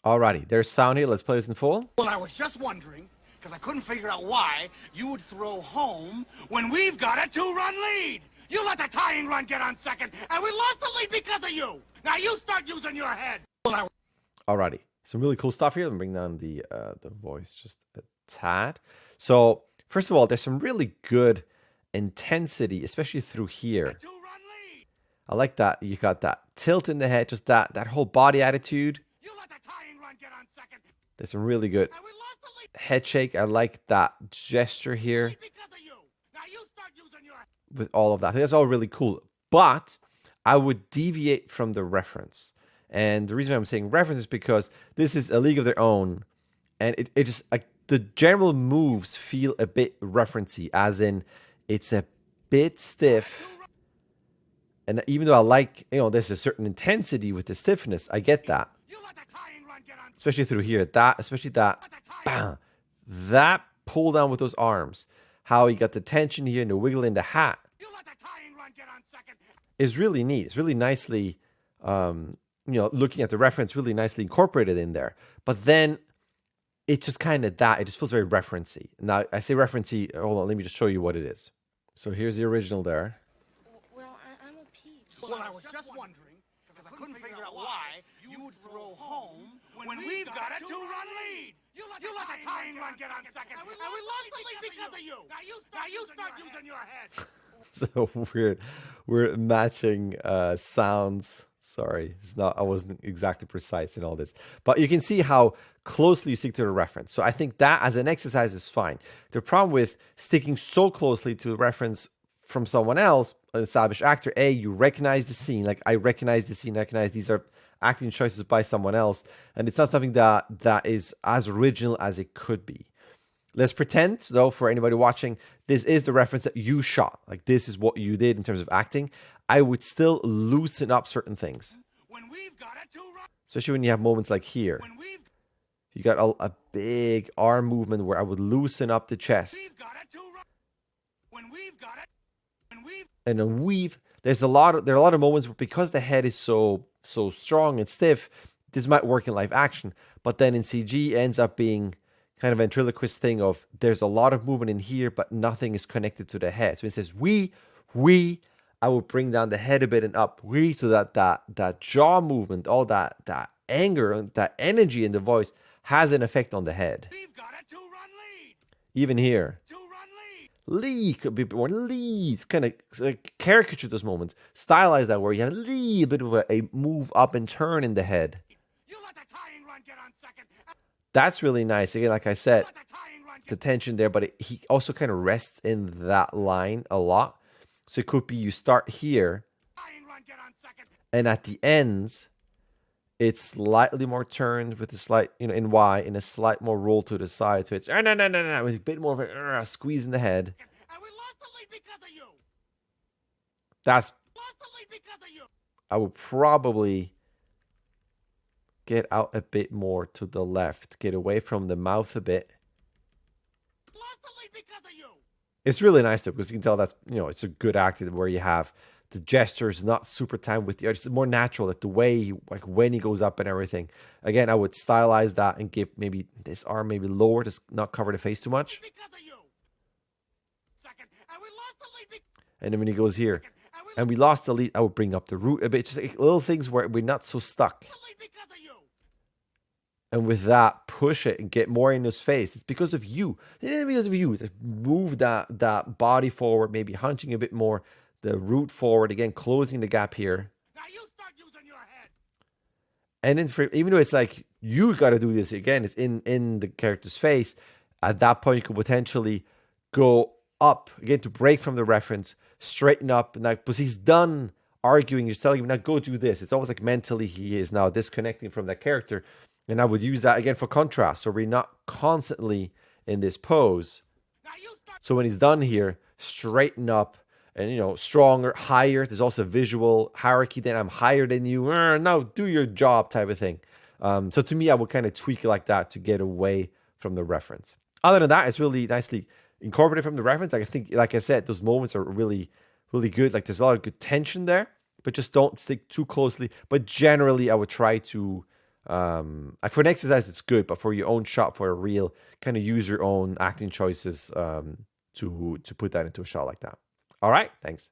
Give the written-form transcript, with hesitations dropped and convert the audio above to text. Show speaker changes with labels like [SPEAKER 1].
[SPEAKER 1] Alrighty, there's sound here. Let's play this in full.
[SPEAKER 2] Well, I was just wondering, because I couldn't figure out why you would throw home when we've got a 2-run lead. You let the tying run get on second, and we lost the lead because of you. Now you start using your head.
[SPEAKER 1] Alrighty, some really cool stuff here. Let me bring down the voice just a tad. So first of all, there's some really good intensity, especially through here. I like that you got that tilt in the head, just that whole body attitude.
[SPEAKER 2] You let the tying run get on second.
[SPEAKER 1] There's some really good head shake. I like that gesture here with all of that. That's all really cool. But I would deviate from the reference. And the reason I'm saying reference is because this is a league of their own. And it just, like, the general moves feel a bit referencey, as in it's a bit stiff. And even though I like, there's a certain intensity with the stiffness, I get that. Especially through here, especially that, bam, that pull down with those arms. How he got the tension here and the wiggle in the hat is really neat. It's really nicely, looking at the reference, really nicely incorporated in there. But then it's just kind of that. It just feels very referencey. Now, I say referencey. Hold on, let me just show you what it is. So here's the original there.
[SPEAKER 3] Well, I'm a peach.
[SPEAKER 2] Well, I was just wondering, because I couldn't figure out why you would throw home when we've got a 2-run lead. You let the tying run get on second, and we lost the lead because of you. Now you start using your head.
[SPEAKER 1] So we're matching sounds. Sorry, I wasn't exactly precise in all this, but you can see how closely you stick to the reference. So I think that as an exercise is fine. The problem with sticking so closely to the reference from someone else, an established actor, you recognize the scene. Like, I recognize the scene, recognize these are acting choices by someone else, and it's not something that is as original as it could be. Let's pretend, though, for anybody watching, this is the reference that you shot. Like, this is what you did in terms of acting. I would still loosen up certain things. Especially when you have moments like here. You got a big arm movement where I would loosen up the chest. And a weave. There are a lot of moments where, because the head is so strong and stiff, this might work in live action. But then in CG, it ends up being kind of a ventriloquist thing of there's a lot of movement in here, but nothing is connected to the head. So it says we, I will bring down the head a bit and up, so that jaw movement, all that anger, that energy in the voice has an effect on the head. Even here. Lead could be a bit more lead, kind of caricature those moments, stylize that where you have a bit of a move up and turn in the head. That's really nice. Again, like I said, the tension there, but he also kind of rests in that line a lot. So it could be you start here, and at the ends, it's slightly more turned with a slight, in Y, and a slight more roll to the side. So it's no, with a bit more of a squeeze in the head.
[SPEAKER 2] And we lost the lead because of you.
[SPEAKER 1] I would probably get out a bit more to the left, get away from the mouth a bit.
[SPEAKER 2] Lost the lead because of you.
[SPEAKER 1] It's really nice though, because you can tell that's, it's a good acting where you have the gestures not super timed with the artist. It's more natural, that the way, like when he goes up and everything. Again, I would stylize that and give maybe this arm maybe lower to not cover the face too much. And then when he goes here, and we lost the lead, I would bring up the root a bit. Just like little things where we're not so stuck. And with that, push it and get more in his face. It's because of you. It's because of you. Move that body forward, maybe hunching a bit more. The root forward, again, closing the gap here.
[SPEAKER 2] Now you start using your head.
[SPEAKER 1] And then, even though it's like, you got to do this again, it's in the character's face. At that point, you could potentially go up, again, to break from the reference, straighten up. And like, because he's done arguing, you're telling him, now go do this. It's almost like mentally he is now disconnecting from that character. And I would use that again for contrast. So we're not constantly in this pose. So when he's done here, straighten up and, stronger, higher. There's also visual hierarchy. Then I'm higher than you. No, do your job type of thing. So to me, I would kind of tweak it like that to get away from the reference. Other than that, it's really nicely incorporated from the reference. Like, I think, like I said, those moments are really, really good. Like, there's a lot of good tension there, but just don't stick too closely. But generally, I would try to For an exercise, it's good, but for your own shot, for a reel, kind of use your own acting choices to put that into a shot like that. All right, thanks.